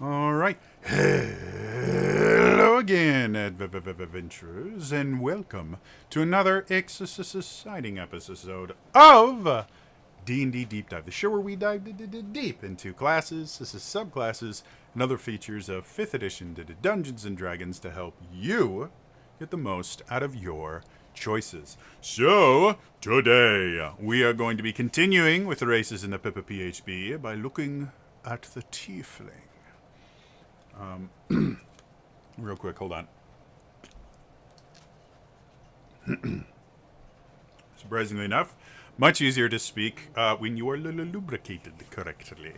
All right. Hello again, adventurers, and welcome to another exciting episode of D&D Deep Dive, the show where we dive deep into classes, subclasses, and other features of 5th edition Dungeons & Dragons to help you get the most out of your choices. So, today, we are going to be continuing with the races in the PHB by looking at the Tiefling. Real quick, hold on. Surprisingly enough, much easier to speak when you are lubricated correctly.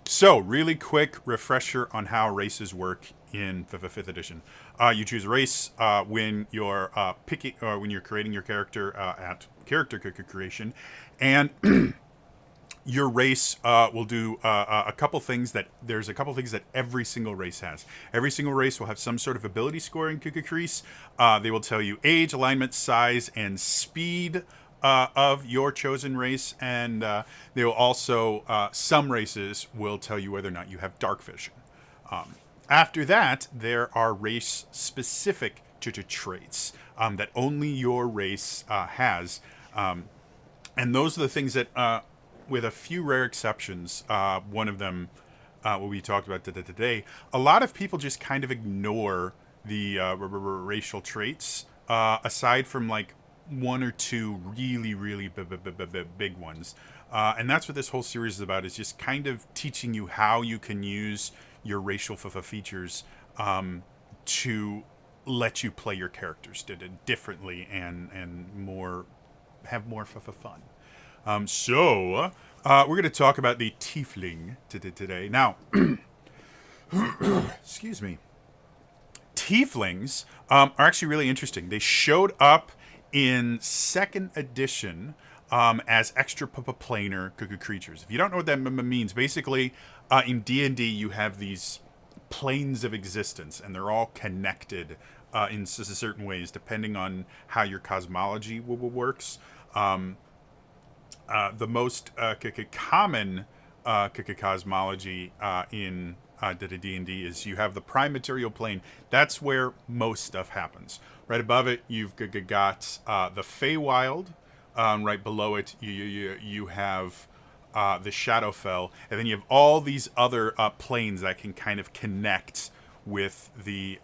So, really quick refresher on how races work in 5th edition. You choose a race when you're picking, or when you're creating your character at character creation, and your race will do a couple things that every single race has. Every single race will have some sort of ability scoring increase. They will tell you age, alignment, size, and speed of your chosen race, and they will also some races will tell you whether or not you have dark vision. After that, there are race specific traits that only your race has. And those are the things that, with a few rare exceptions, one of them, what we talked about today, a lot of people just kind of ignore the racial traits, aside from like one or two really big ones. And that's what this whole series is about, is just kind of teaching you how you can use your racial features to let you play your characters differently and more, have more fun. So, we're going to talk about the Tiefling today. Now, excuse me. Tieflings are actually really interesting. They showed up in 2nd edition as extra planar creatures. If you don't know what that means, basically, in D&D, you have these planes of existence, and they're all connected in certain ways, depending on how your cosmology works. The most common cosmology in D&D is you have the prime material plane. That's where most stuff happens. Right above it, you've got the Feywild. Right below it, you have the Shadowfell, and then you have all these other planes that can kind of connect with the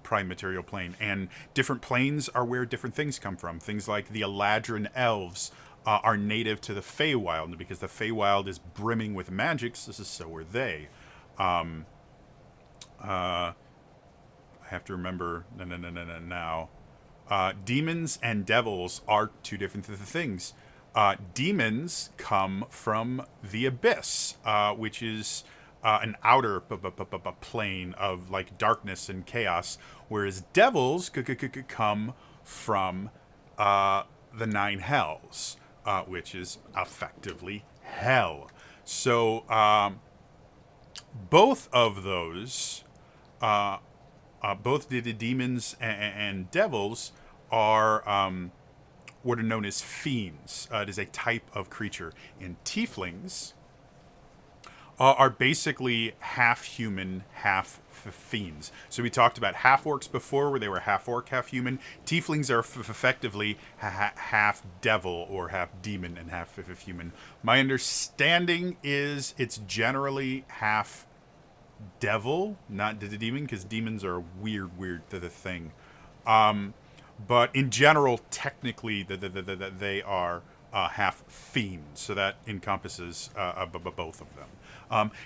prime material plane. And different planes are where different things come from. Things like the Eladrin elves are native to the Feywild, because the Feywild is brimming with magic, so are they. I have to remember now. Demons and devils are two different things. Demons come from the abyss, which is an outer plane of like darkness and chaos, whereas devils come from the nine hells, which is effectively hell. So both of those, both the demons and devils, are what are known as fiends. It is a type of creature. And tieflings are basically half human, half fiends. So we talked about half orcs before, where they were half orc, half human. Tieflings are effectively half devil or half demon and half human. My understanding is it's generally half devil, not the demon, because demons are a weird thing. But in general, technically, they are half fiends, so that encompasses both of them.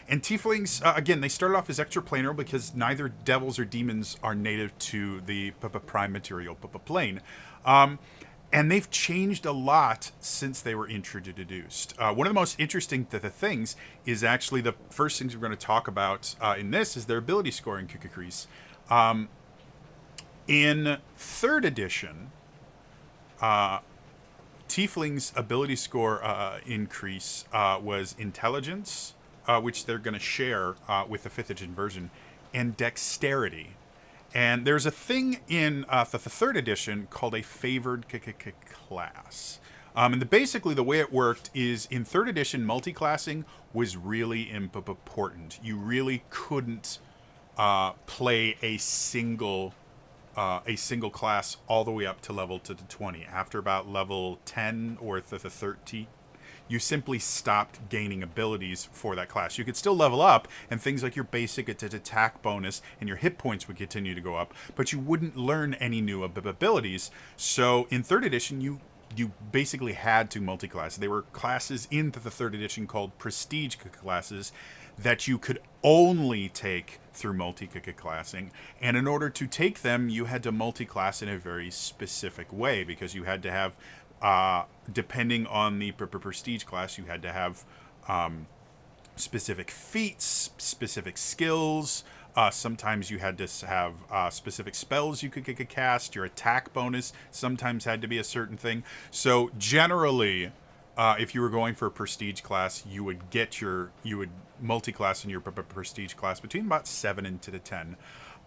And tieflings, again, they started off as extraplanar because neither devils or demons are native to the prime material plane. And they've changed a lot since they were introduced. One of the most interesting things is actually the first things we're going to talk about in this is their ability scoring increase. In 3rd edition, Tiefling's ability score increase was intelligence, which they're going to share with the 5th edition version, and dexterity. And there's a thing in the 3rd edition called a favored class. Basically, the way it worked is in third edition, multi-classing was really important. You really couldn't play a single class all the way up to level to the 20. After about level 10 or the 30, you simply stopped gaining abilities for that class. You could still level up, and things like your basic attack bonus and your hit points would continue to go up, but you wouldn't learn any new abilities. So in third edition, you basically had to multi-class. There were classes in the third edition called prestige classes that you could only take through multi-classing. And in order to take them, you had to multi-class in a very specific way, because you had to have, depending on the prestige class, you had to have specific feats, specific skills. Sometimes you had to have specific spells you could cast. Your attack bonus sometimes had to be a certain thing. So generally, if you were going for a prestige class, you would multi-class in your prestige class between about 7 and to the 10.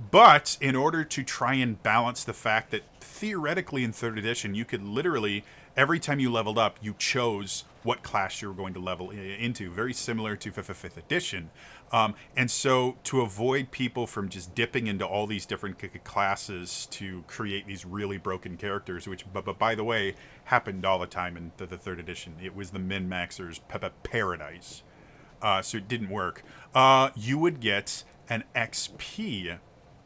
But in order to try and balance the fact that theoretically in third edition, you could literally, every time you leveled up, you chose what class you were going to level into, very similar to fifth edition. And so to avoid people from just dipping into all these different classes to create these really broken characters, which, but by the way, happened all the time in the third edition. It was the min-maxers' paradise. So it didn't work. You would get an XP,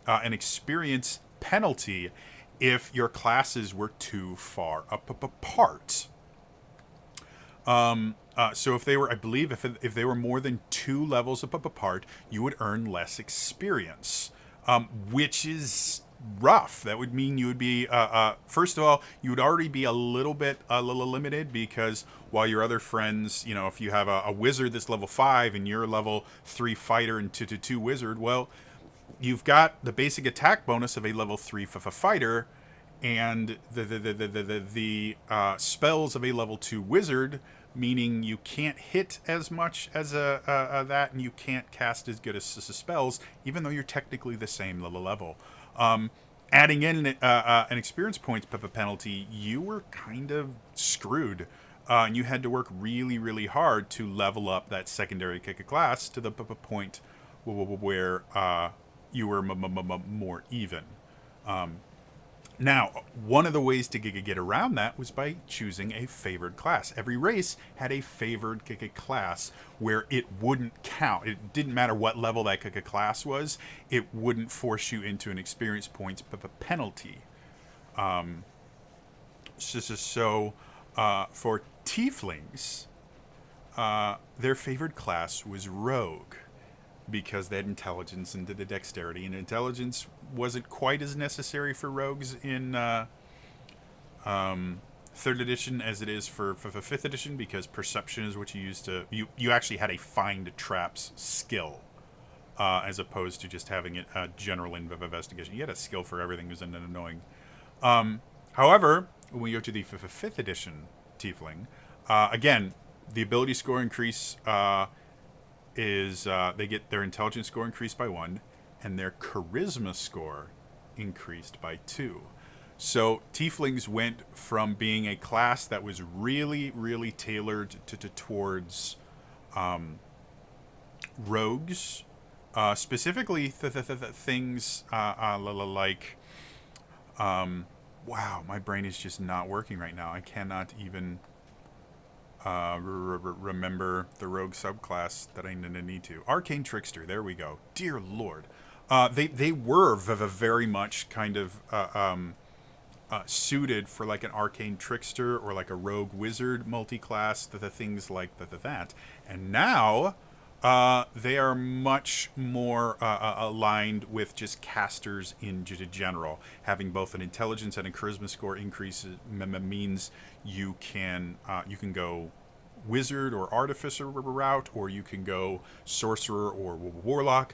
an experience penalty, if your classes were too far apart. So if they were, I believe, if they were more than 2 levels up apart, you would earn less experience, which is rough. That would mean you would be, first of all, you would already be a little limited, because while your other friends, if you have a wizard that's level 5 and you're a level 3 fighter and 2 wizard, well, you've got the basic attack bonus of a level 3 fighter, and the spells of a level 2 wizard, meaning you can't hit as much as that, and you can't cast as good as spells, even though you're technically the same level. Adding in an experience points penalty, you were kind of screwed. And you had to work really, really hard to level up that secondary class to the point where you were more even. Now, one of the ways to get around that was by choosing a favored class. Every race had a favored class where it wouldn't count. It didn't matter what level that class was. It wouldn't force you into an experience points penalty. So for Tieflings, their favored class was Rogue, because they had intelligence and the dexterity, and intelligence wasn't quite as necessary for rogues in third edition as it is for fifth edition, because perception is what you use to you actually had a find traps skill, as opposed to just having a general investigation. You had a skill for everything. It was annoying. However, when we go to the fifth edition Tiefling, again, the ability score increase is they get their intelligence score increased by 1, and their charisma score increased by 2. So Tieflings went from being a class that was really, really tailored towards rogues, specifically things like wow, my brain is just not working right now. I cannot even remember the rogue subclass that I need to. Arcane Trickster, there we go. Dear Lord. They were very much kind of suited for like an Arcane Trickster or like a Rogue Wizard multi-class, the things like that. And now they are much more aligned with just casters in general. Having both an intelligence and a charisma score increase means you can go wizard or artificer route, or you can go sorcerer or warlock.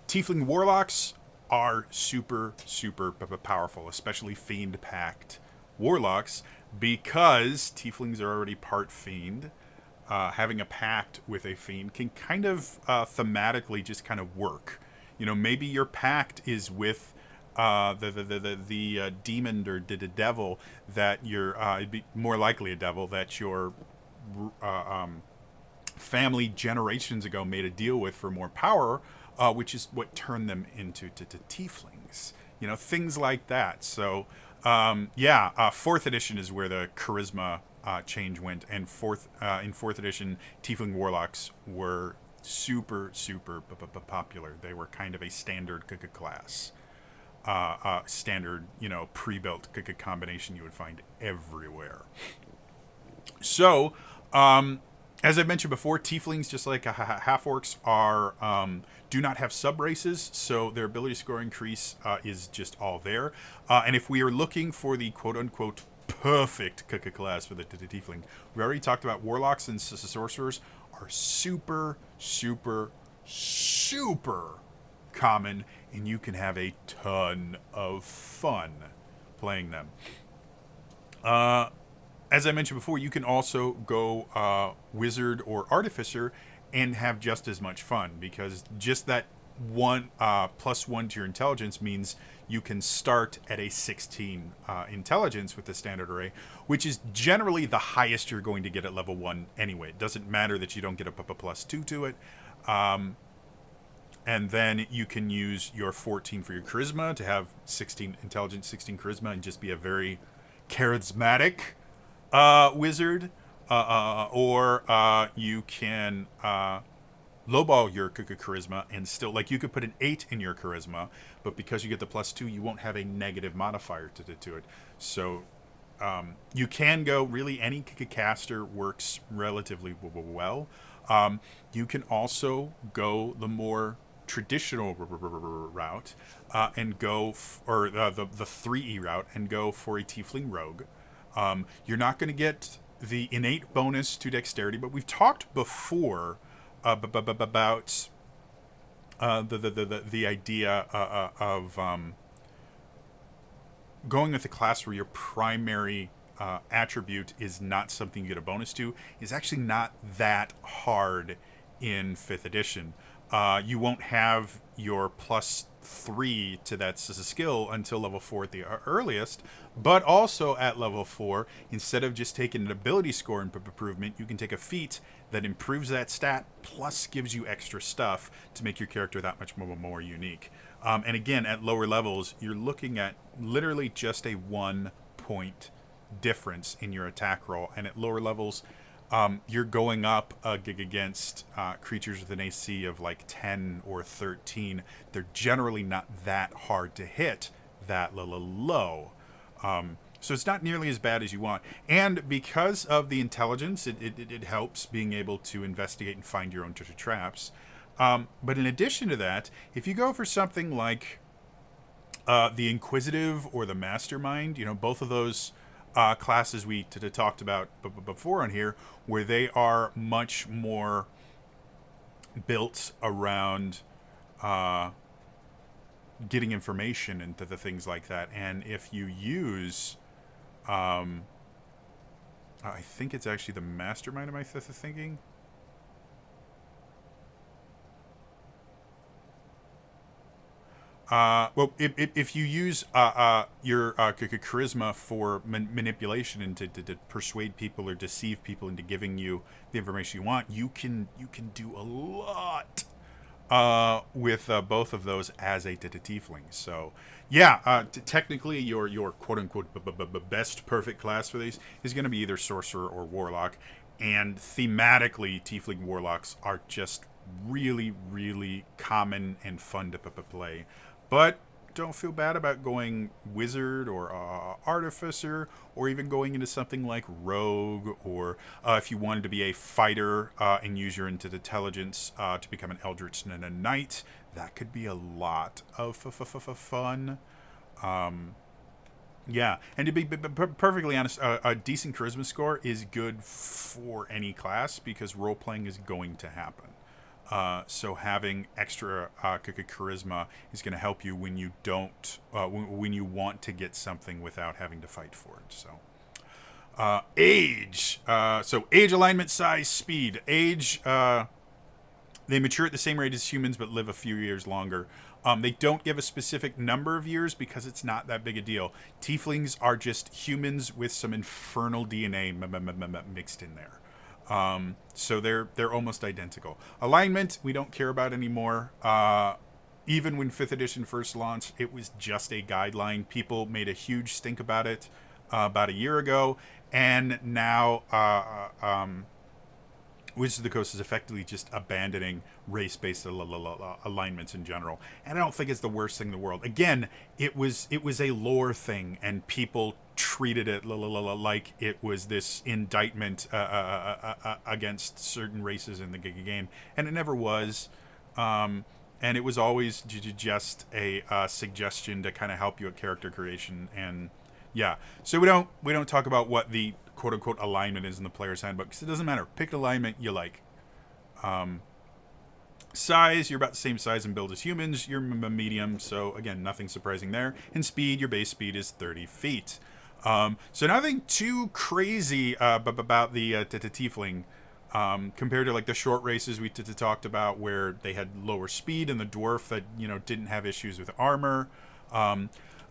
Tiefling warlocks are super powerful, especially fiend pact warlocks, because tieflings are already part fiend. Having a pact with a fiend can kind of thematically just kind of work. Maybe your pact is with the demon or the devil that you're it'd be more likely a devil that your family generations ago made a deal with for more power, which is what turned them into to tieflings. You know, things like that. So, fourth edition is where the charisma change went, and in fourth edition, tiefling warlocks were super popular. They were kind of a standard class, standard pre-built combination you would find everywhere. So, as I mentioned before, tieflings, just like half orcs, are do not have sub races, so their ability score increase is just all there. And if we are looking for the quote unquote perfect class for the tiefling, we already talked about warlocks and sorcerers are super common, and you can have a ton of fun playing them. As I mentioned before, you can also go wizard or artificer and have just as much fun, because just that one +1 to your intelligence means you can start at a 16 intelligence with the standard array, which is generally the highest you're going to get at level 1 anyway. It doesn't matter that you don't get a +2 to it. And then you can use your 14 for your charisma to have 16 intelligence, 16 charisma, and just be a very charismatic wizard, or you can lowball your charisma and still, like, you could put an 8 in your charisma, but because you get the +2, you won't have a negative modifier to it. So you can go, really any caster works relatively well. You can also go the more traditional route and go or the 3E route and go for a tiefling rogue. You're not going to get the innate bonus to dexterity, but we've talked before about the idea of going with a class where your primary attribute is not something you get a bonus to is actually not that hard in 5th edition. You won't have your +3 to that skill until level 4 at the earliest, but also at level 4, instead of just taking an ability score improvement, you can take a feat that improves that stat plus gives you extra stuff to make your character that much more unique. And again, at lower levels, you're looking at literally just a 1 point difference in your attack roll, and at lower levels, you're going up against creatures with an AC of like 10 or 13. They're generally not that hard to hit that low. So it's not nearly as bad as you want. And because of the intelligence, it helps being able to investigate and find your own traps. But in addition to that, if you go for something like the Inquisitive or the Mastermind, both of those classes we talked about before on here, where they are much more built around getting information and the things like that. And if you use, I think it's actually the Mastermind, am I thinking? Well, if you use your charisma for manipulation and to persuade people or deceive people into giving you the information you want, you can do a lot with both of those as a tiefling. So, yeah, technically your quote unquote best perfect class for these is going to be either sorcerer or warlock, and thematically, tiefling warlocks are just really common and fun to play. But don't feel bad about going wizard or artificer, or even going into something like rogue, or if you wanted to be a fighter and use your intelligence to become an eldritch and a knight, that could be a lot of fun. Yeah, and to be perfectly honest, a decent charisma score is good for any class because role playing is going to happen. So having extra charisma is going to help you when you don't, when you want to get something without having to fight for it. So, age. So age, alignment, size, speed. Age They mature at the same rate as humans, but live a few years longer. They don't give a specific number of years because it's not that big a deal. Tieflings are just humans with some infernal DNA mixed in there. So they're almost identical. Alignment we don't care about anymore. Even when 5th edition first launched, it was just a guideline. People made a huge stink about it about a year ago, and now Wizards of the Coast is effectively just abandoning race-based alignments in general, and I don't think it's the worst thing in the world. Again, it was a lore thing, and people treated it like it was this indictment against certain races in the game, and it never was. And it was always just a suggestion to kind of help you at character creation, and yeah. So we don't talk about what the quote unquote alignment is in the player's handbook because it doesn't matter. Pick an alignment you like. Size, you're about the same size and build as humans. You're medium, so again, nothing surprising there. And speed, your base speed is 30 feet. So nothing too crazy about the Tiefling. Compared to like the short races we talked about where they had lower speed and the dwarf that didn't have issues with armor.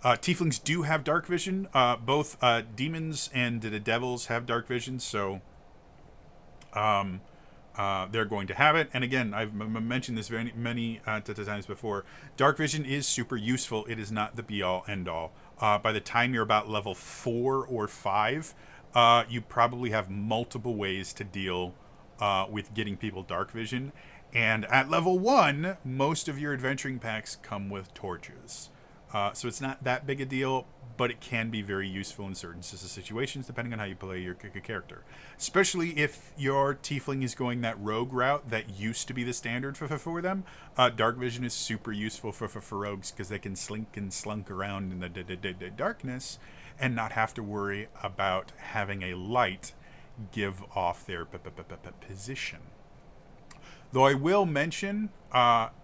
Tieflings do have dark vision. Both demons and the devils have dark vision, so they're going to have it. And again, I've mentioned this many times before. Dark vision is super useful. It is not the be-all, end-all. By the time you're about level 4 or 5, you probably have multiple ways to deal with getting people dark vision. And at level 1, most of your adventuring packs come with torches. So it's not that big a deal, but it can be very useful in certain situations depending on how you play your character. Especially if your tiefling is going that rogue route that used to be the standard for them. Dark vision is super useful for rogues because they can slink and slunk around in the darkness and not have to worry about having a light give off their position. Though I will mention,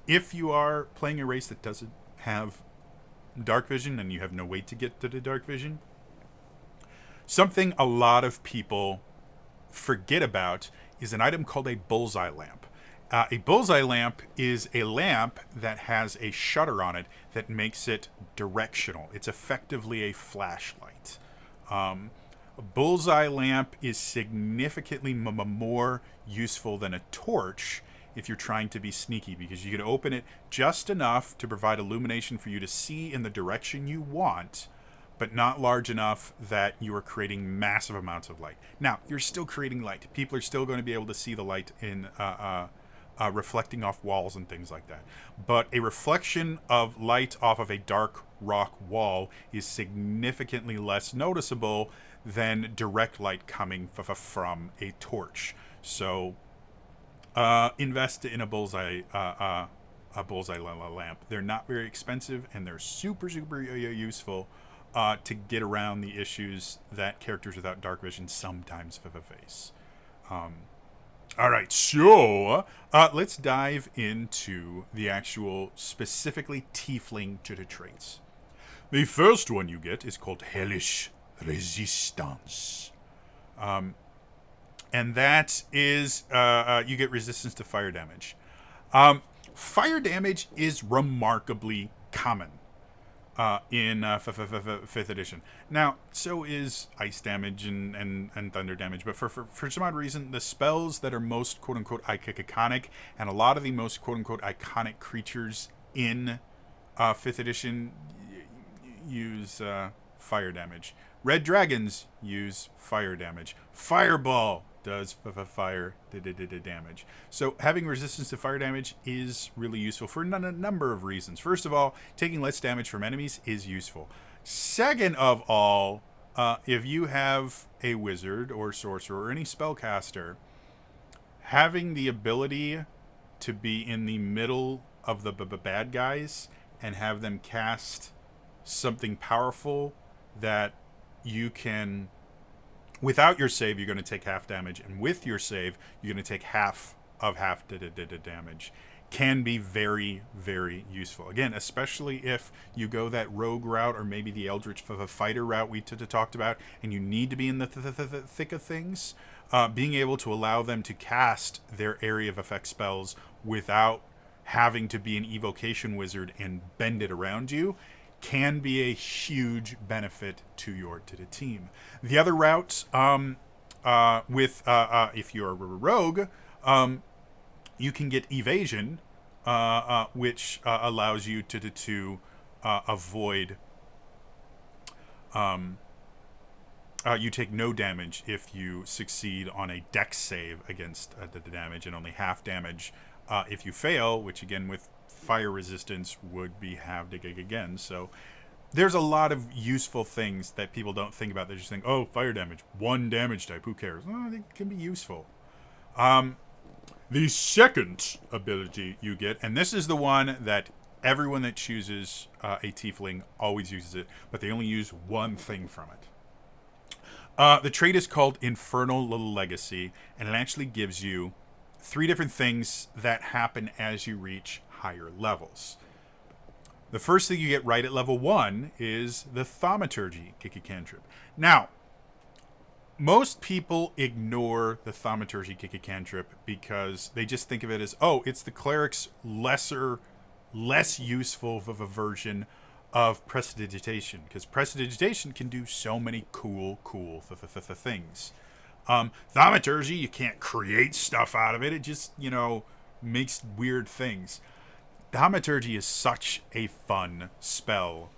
if you are playing a race that doesn't have dark vision and you have no way to get to the dark vision, something a lot of people forget about is an item called a bullseye lamp. A bullseye lamp is a lamp that has a shutter on it that makes it directional. It's effectively a flashlight. A bullseye lamp is significantly more useful than a torch if you're trying to be sneaky, because you can open it just enough to provide illumination for you to see in the direction you want, but not large enough that you are creating massive amounts of light. Now, you're still creating light. People are still going to be able to see the light in reflecting off walls and things like that. But a reflection of light off of a dark rock wall is significantly less noticeable than direct light coming from a torch. So invest in a bullseye lamp. They're not very expensive, and they're super useful to get around the issues that characters without dark vision sometimes face. All right, so let's dive into the actual specifically tiefling traits. The first one you get is called Hellish Resistance. And that is, you get resistance to fire damage. Fire damage is remarkably common in 5th edition. Now, so is ice damage and thunder damage, but for some odd reason, the spells that are most quote-unquote iconic, and a lot of the most quote-unquote iconic creatures in 5th edition use fire damage. Red dragons use fire damage. Fireball does fire damage. So having resistance to fire damage is really useful for a number of reasons. First of all, taking less damage from enemies is useful. Second of all, if you have a wizard or sorcerer or any spellcaster, having the ability to be in the middle of the bad guys and have them cast something powerful that you can, without your save, you're going to take half damage, and with your save, you're going to take half of half damage, can be very, very useful. Again, especially if you go that rogue route or maybe the Eldritch Fighter route we talked about, and you need to be in the thick of things, being able to allow them to cast their area of effect spells without having to be an evocation wizard and bend it around you can be a huge benefit to your team. The other routes, if you're a rogue, you can get evasion, which allows you to avoid. You take no damage if you succeed on a dex save against the damage, and only half damage if you fail, which again with fire resistance would be halved again. So there's a lot of useful things that people don't think about. They just think, oh, fire damage, 1 damage type, who cares? Well, they can be useful. The second ability you get, and this is the one that everyone that chooses a tiefling always uses it, but they only use one thing from it. The trait is called Infernal Legacy, and it actually gives you 3 different things that happen as you reach higher levels. The first thing you get right at level 1 is the Thaumaturgy cantrip. Now, most people ignore the Thaumaturgy cantrip because they just think of it as, oh, it's the cleric's less useful of a version of Prestidigitation, because Prestidigitation can do so many cool things. Thaumaturgy, you can't create stuff out of it. It just, makes weird things. Thaumaturgy is such a fun spell,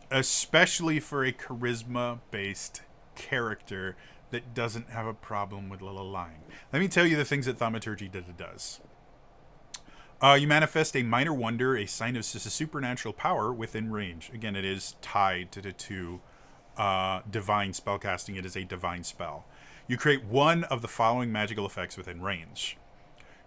especially for a charisma-based character that doesn't have a problem with lying. Let me tell you the things that Thaumaturgy does. You manifest a minor wonder, a sign of supernatural power within range. Again, it is tied to divine spellcasting. It is a divine spell. You create one of the following magical effects within range.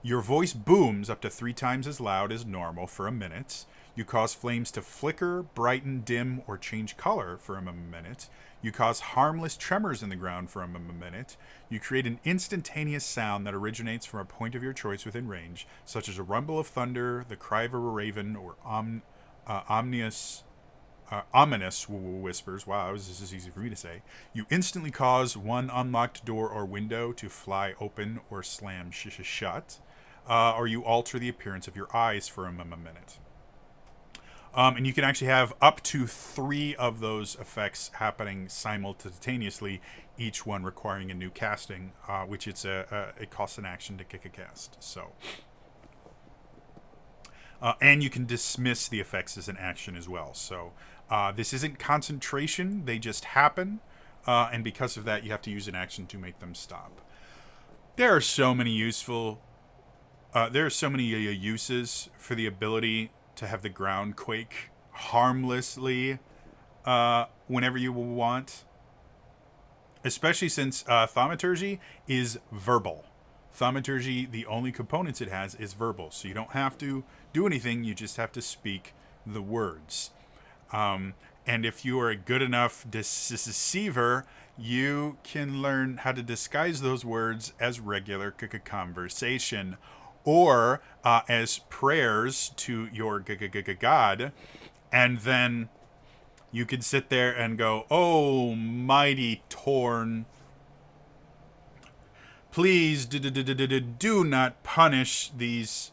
Your voice booms up to 3 times as loud as normal for a minute. You cause flames to flicker, brighten, dim, or change color for a minute. You cause harmless tremors in the ground for a minute. You create an instantaneous sound that originates from a point of your choice within range, such as a rumble of thunder, the cry of a raven, or ominous whispers. Wow, this is easy for me to say. You instantly cause one unlocked door or window to fly open or slam shut. Or you alter the appearance of your eyes for a minute. And you can actually have up to 3 of those effects happening simultaneously, each one requiring a new casting, which it costs an action to kick a cast. So, and you can dismiss the effects as an action as well. So this isn't concentration; they just happen, and because of that, you have to use an action to make them stop. There are so many useful. There are so many uses for the ability to have the ground quake harmlessly whenever you want. Especially since Thaumaturgy is verbal. Thaumaturgy, the only components it has is verbal. So you don't have to do anything, you just have to speak the words. And if you are a good enough deceiver, you can learn how to disguise those words as regular conversation, or as prayers to your god, and then you could sit there and go, "Oh, mighty Torn, please do not punish these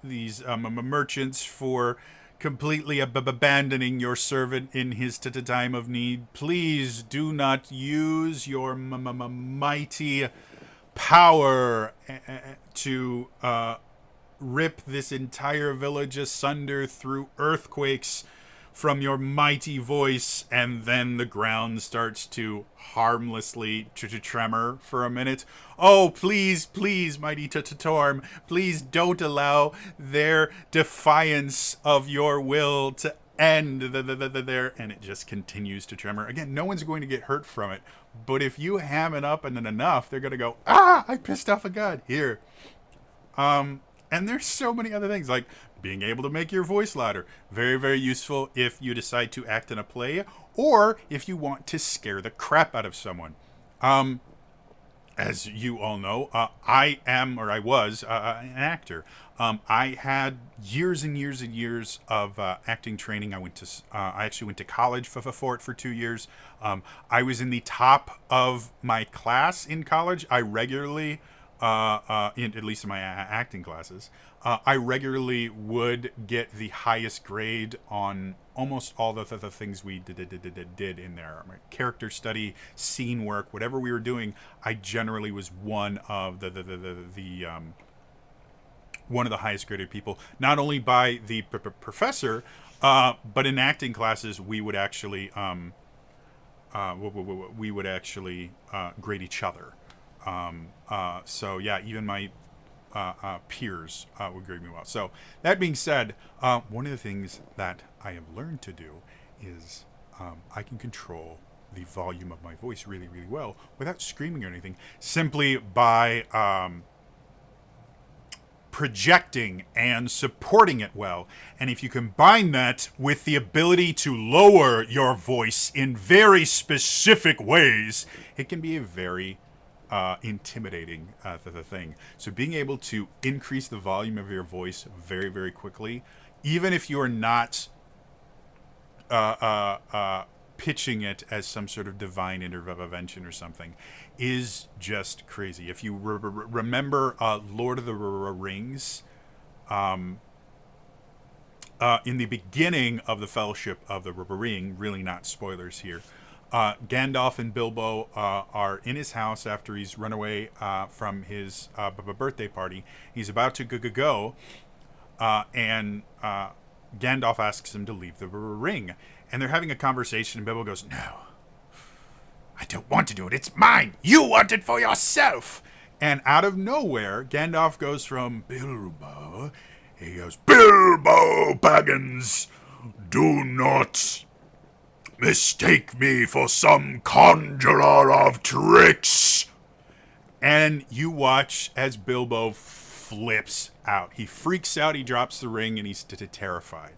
merchants for completely abandoning your servant in his time of need. Please do not use your mighty power to rip this entire village asunder through earthquakes from your mighty voice." And then the ground starts to harmlessly tremor for a minute. "Oh, please, mighty Torm, please don't allow their defiance of your will to end there." And it just continues to tremor. Again, no one's going to get hurt from it, but if you ham it up and then enough, they're going to go, "Ah, I pissed off a god. Here." And there's so many other things, like being able to make your voice louder. Very, very useful if you decide to act in a play, or if you want to scare the crap out of someone. as you all know, I am, or I was, an actor. I had years and years and years of acting training. I actually went to college for it for 2 years. I was in the top of my class in college. I regularly, at least in my acting classes, I regularly would get the highest grade on almost all the things we did in there. My character study, scene work, whatever we were doing, I generally was one of the one of the highest graded people. Not only by the professor, but in acting classes, we would actually grade each other. So yeah, even my peers would grade me well. So that being said, one of the things that I have learned to do is I can control the volume of my voice really, really well without screaming or anything, simply by projecting and supporting it well. And if you combine that with the ability to lower your voice in very specific ways, it can be a very intimidating the thing. So being able to increase the volume of your voice very, very quickly, even if you're not pitching it as some sort of divine intervention or something, is just crazy. If you remember Lord of the Rings, in the beginning of the Fellowship of the Ring, really not spoilers here, Gandalf and Bilbo are in his house after he's run away from his birthday party. He's about to go, and Gandalf asks him to leave the ring. And they're having a conversation, and Bilbo goes, "No, I don't want to do it. It's mine. You want it for yourself." And out of nowhere, Gandalf goes from Bilbo. He goes, "Bilbo Baggins, do not mistake me for some conjurer of tricks." And you watch as Bilbo flips out. He freaks out, he drops the ring, and he's terrified.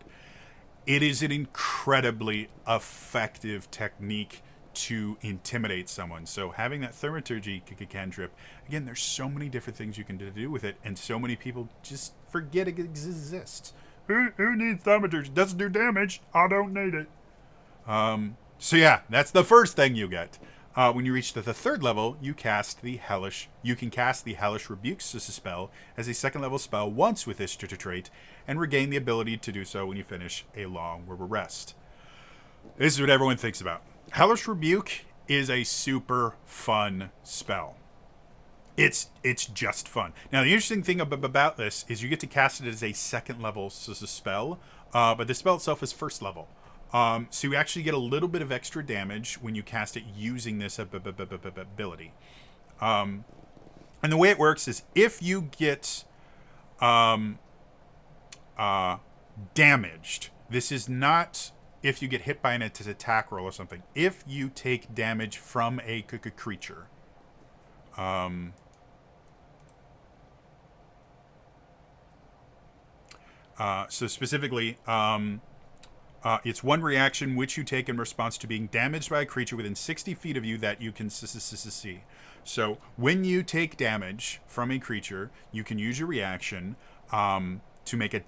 It is an incredibly effective technique to intimidate someone. So having that thaumaturgy cantrip, again, there's so many different things you can do with it, and so many people just forget it exists. Who needs thaumaturgy? It doesn't do damage. I don't need it. So yeah, that's the first thing you get. When you reach the third level, you can cast the Hellish Rebuke spell as a second level spell once with this trait, and regain the ability to do so when you finish a long rest. This is what everyone thinks about. Hellish Rebuke is a super fun spell. It's just fun. Now, the interesting thing about this is you get to cast it as a second level spell, but the spell itself is first level. So you actually get a little bit of extra damage when you cast it using this ability. And the way it works is if you get damaged, this is not if you get hit by an attack roll or something. If you take damage from a creature, so specifically, it's one reaction which you take in response to being damaged by a creature within 60 feet of you that you can see. So when you take damage from a creature, you can use your reaction to make a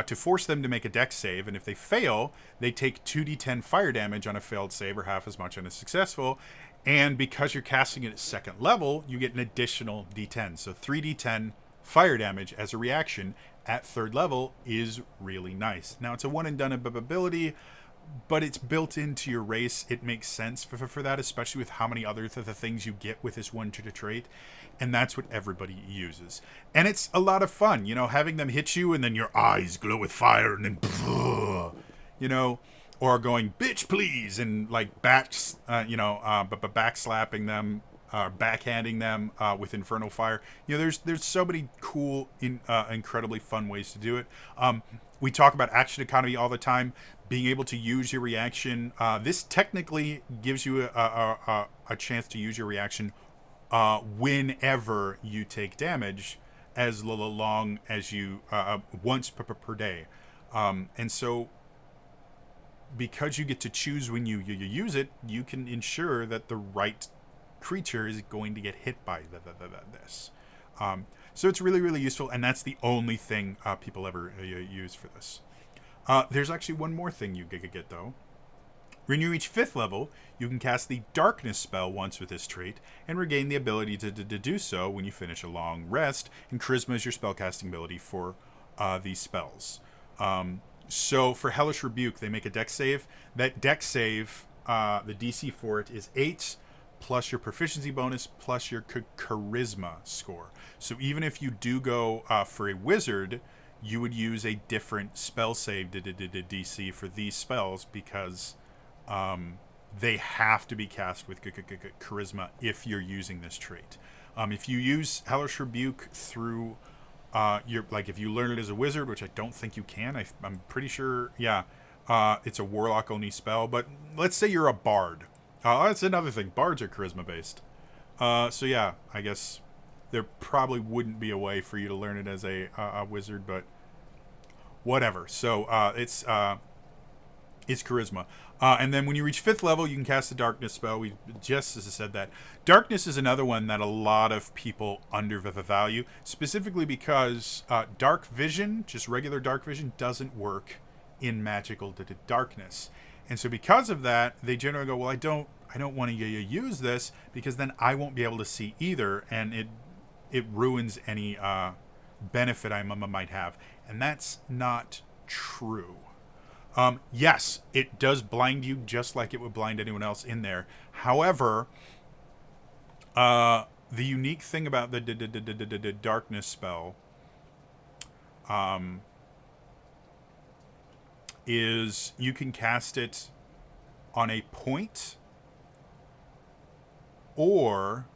to force them to make a dex save, and if they fail, they take 2d10 fire damage on a failed save, or half as much on a successful. And because you're casting it at second level, you get an additional d10. So 3d10 fire damage as a reaction at third level is really nice. Now, it's a one and done ability, but it's built into your race. It makes sense for that, especially with how many other the things you get with this one trait. And that's what everybody uses. And it's a lot of fun, having them hit you and then your eyes glow with fire and then, or going, "Bitch, please," and like backslapping them, backhanding them with infernal fire. There's so many cool, incredibly fun ways to do it. We talk about action economy all the time. Being able to use your reaction. This technically gives you a chance to use your reaction whenever you take damage, as long as you once per day. And so, because you get to choose when you use it, you can ensure that the right creature is going to get hit by this. So it's really, really useful, and that's the only thing people ever use for this. There's actually one more thing you get, though. When you reach 5th level, you can cast the Darkness spell once with this trait, and regain the ability to do so when you finish a long rest, and Charisma is your spellcasting ability for these spells. So for Hellish Rebuke, they make a dex save. That dex save, the DC for it is 8, plus your proficiency bonus, plus your charisma score. So even if you do go for a wizard, you would use a different spell save DC for these spells, because they have to be cast with charisma if you're using this trait. If you use Hellish Rebuke through if you learn it as a wizard, which I don't think you can, I'm pretty sure, it's a warlock only spell. But let's say you're a bard. That's another thing. Bards are charisma based. So yeah, I guess there probably wouldn't be a way for you to learn it as a wizard, but whatever. So it's charisma. And then when you reach 5th level, you can cast the Darkness spell. We just said that. Darkness is another one that a lot of people undervalue, specifically because dark vision, just regular dark vision, doesn't work in magical darkness. And so because of that, they generally go, well, I don't want to use this, because then I won't be able to see either, and it ruins any benefit I might have. And that's not true. Yes, it does blind you just like it would blind anyone else in there. However, the unique thing about the Darkness spell is you can cast it on a point, or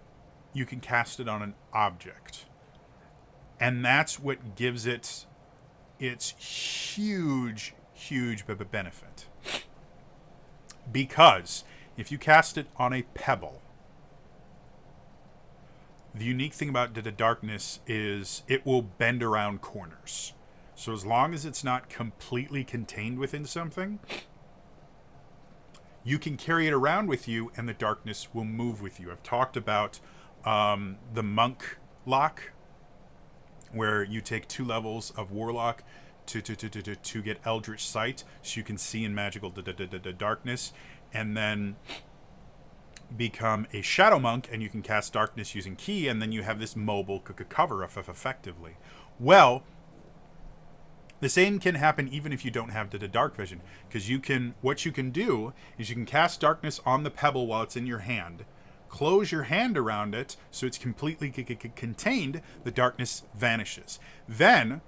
you can cast it on an object. And that's what gives it its huge benefit. Because if you cast it on a pebble, the unique thing about the Darkness is it will bend around corners. So as long as it's not completely contained within something, you can carry it around with you, and the Darkness will move with you. I've talked about the Monk lock, where you take 2 levels of Warlock to get Eldritch Sight, so you can see in magical darkness, and then become a Shadow Monk, and you can cast Darkness using Key, and then you have this mobile cover effectively. Well, the same can happen even if you don't have the dark vision, because what you can do is you can cast Darkness on the pebble while it's in your hand, close your hand around it so it's completely contained, the Darkness vanishes. Then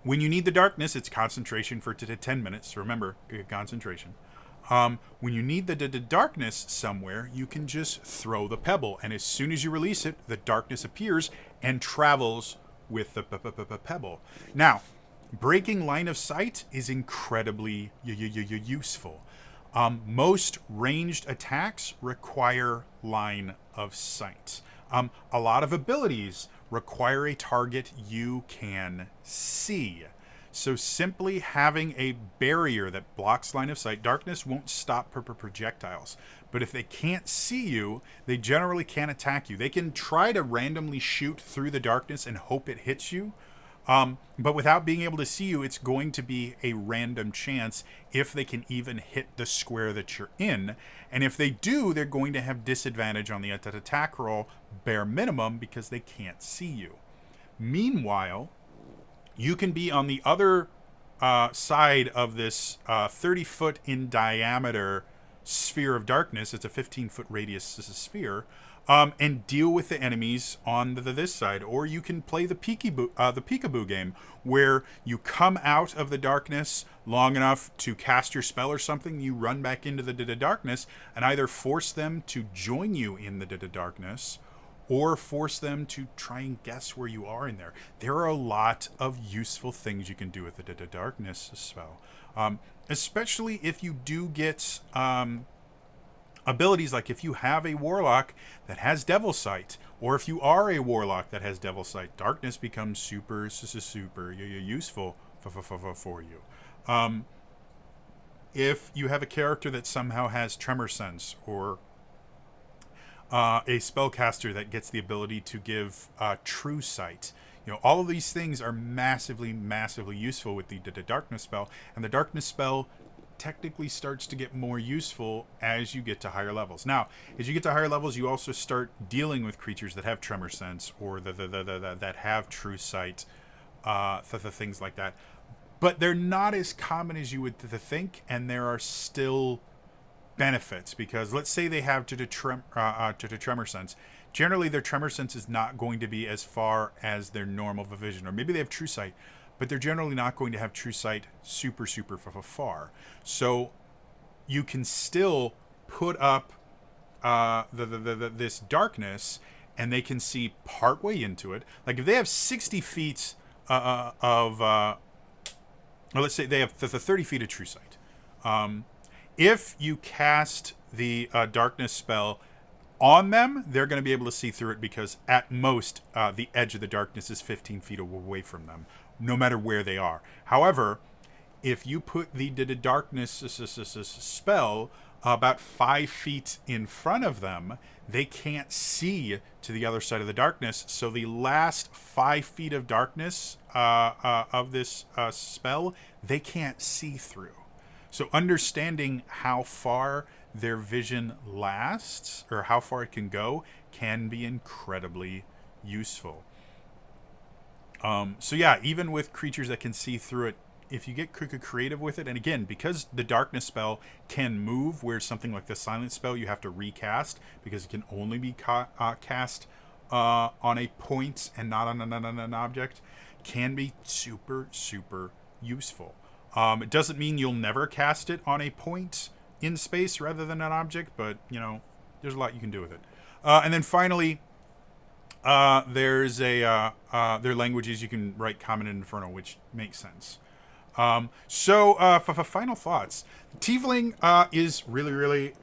when you need the Darkness, it's concentration for 10 minutes. Remember, concentration. When you need the Darkness somewhere, you can just throw the pebble, and as soon as you release it, the Darkness appears and travels with the pebble. Now, breaking line of sight is incredibly useful. Most ranged attacks require line of sight. A lot of abilities require a target you can see. So simply having a barrier that blocks line of sight, Darkness won't stop projectiles. But if they can't see you, they generally can't attack you. They can try to randomly shoot through the Darkness and hope it hits you. But without being able to see you, it's going to be a random chance if they can even hit the square that you're in. And if they do, they're going to have disadvantage on the attack roll, bare minimum, because they can't see you. Meanwhile, you can be on the other side of this 30-foot in diameter sphere of darkness. It's a 15-foot radius sphere. And deal with the enemies on this side. Or you can play the peekaboo game, where you come out of the darkness long enough to cast your spell or something, you run back into the darkness, and either force them to join you in the darkness, or force them to try and guess where you are in there. There are a lot of useful things you can do with the darkness spell. Especially if you do get abilities, like if you have a warlock that has Devil Sight, or if you are a warlock that has Devil Sight, Darkness becomes super useful for you. If you have a character that somehow has Tremor Sense, or a spellcaster that gets the ability to give true sight. You know, all of these things are massively, massively useful with the darkness spell, and the darkness spell technically starts to get more useful as you get to higher levels. Now, as you get to higher levels, you also start dealing with creatures that have tremor sense or that have true sight, things like that. But they're not as common as you would think, and there are still benefits, because let's say they have to the tremor sense. Generally, their tremor sense is not going to be as far as their normal vision, or maybe they have true sight, but they're generally not going to have true sight super far. So you can still put up this darkness, and they can see partway into it. Like if they have 60 feet of, well, let's say they have 30 feet of true sight. If you cast the darkness spell on them, they're going to be able to see through it, because at most the edge of the darkness is 15 feet away from them, no matter where they are. However, if you put the darkness spell about 5 feet in front of them, they can't see to the other side of the darkness. So the last 5 feet of darkness of this spell, they can't see through. So understanding how far their vision lasts, or how far it can go, can be incredibly useful. So yeah, even with creatures that can see through it, if you get creative with it, and again, because the darkness spell can move, where something like the silence spell you have to recast, because it can only be cast on a point and not on an object, can be super useful. It doesn't mean you'll never cast it on a point in space rather than an object, but you know, there's a lot you can do with it. And then finally, there's their languages. You can write Common and Infernal, which makes sense. So for final thoughts, Tiefling is really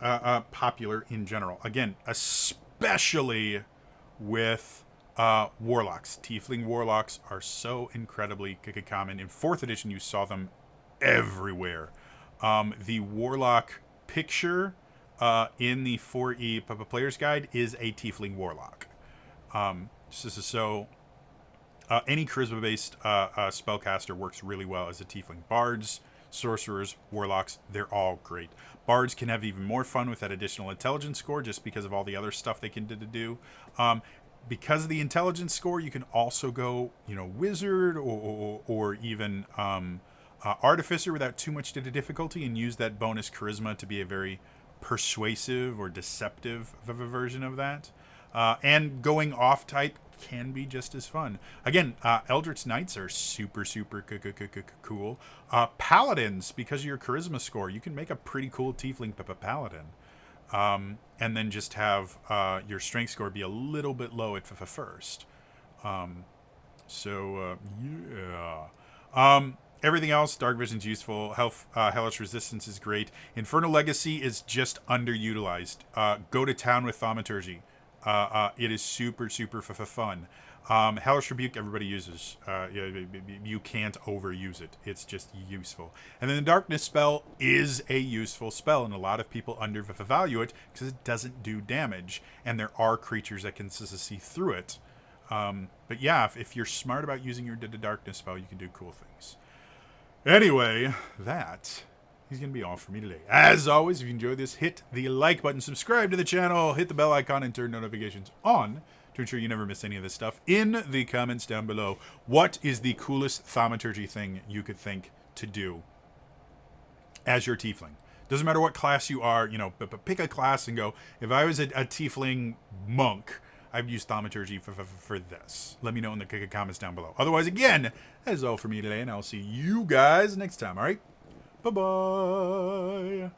popular in general. Again, especially with warlocks. Tiefling warlocks are so incredibly common. In 4th edition, you saw them everywhere. The warlock picture in the 4E player's guide is a Tiefling warlock. So any charisma-based spellcaster works really well as a Tiefling. Bards, sorcerers, warlocks, they're all great. Bards can have even more fun with that additional intelligence score, just because of all the other stuff they can do. Because of the intelligence score, you can also go, wizard or even artificer without too much difficulty, and use that bonus charisma to be a very persuasive or deceptive version of that. And going off type can be just as fun. Again, Eldritch Knights are super cool. Paladins, because of your charisma score, you can make a pretty cool Tiefling paladin. And then just have your strength score be a little bit low at first. Everything else, Dark Vision's useful. Hellish Resistance is great. Infernal Legacy is just underutilized. Go to town with Thaumaturgy. It is super fun. Hellish Rebuke, everybody uses. You can't overuse it. It's just useful. And then the Darkness spell is a useful spell, and a lot of people undervalue it because it doesn't do damage, and there are creatures that can see through it. But yeah, if you're smart about using your Darkness spell, you can do cool things. Anyway, that is going to be all for me today. As always, if you enjoyed this, hit the like button, subscribe to the channel, hit the bell icon, and turn notifications on to ensure you never miss any of this stuff. In the comments down below, what is the coolest thaumaturgy thing you could think to do as your Tiefling? Doesn't matter what class you are, but pick a class and go, if I was a Tiefling monk, I've used thaumaturgy for this. Let me know in the comments down below. Otherwise, again, that is all for me today, and I'll see you guys next time, all right? Bye-bye.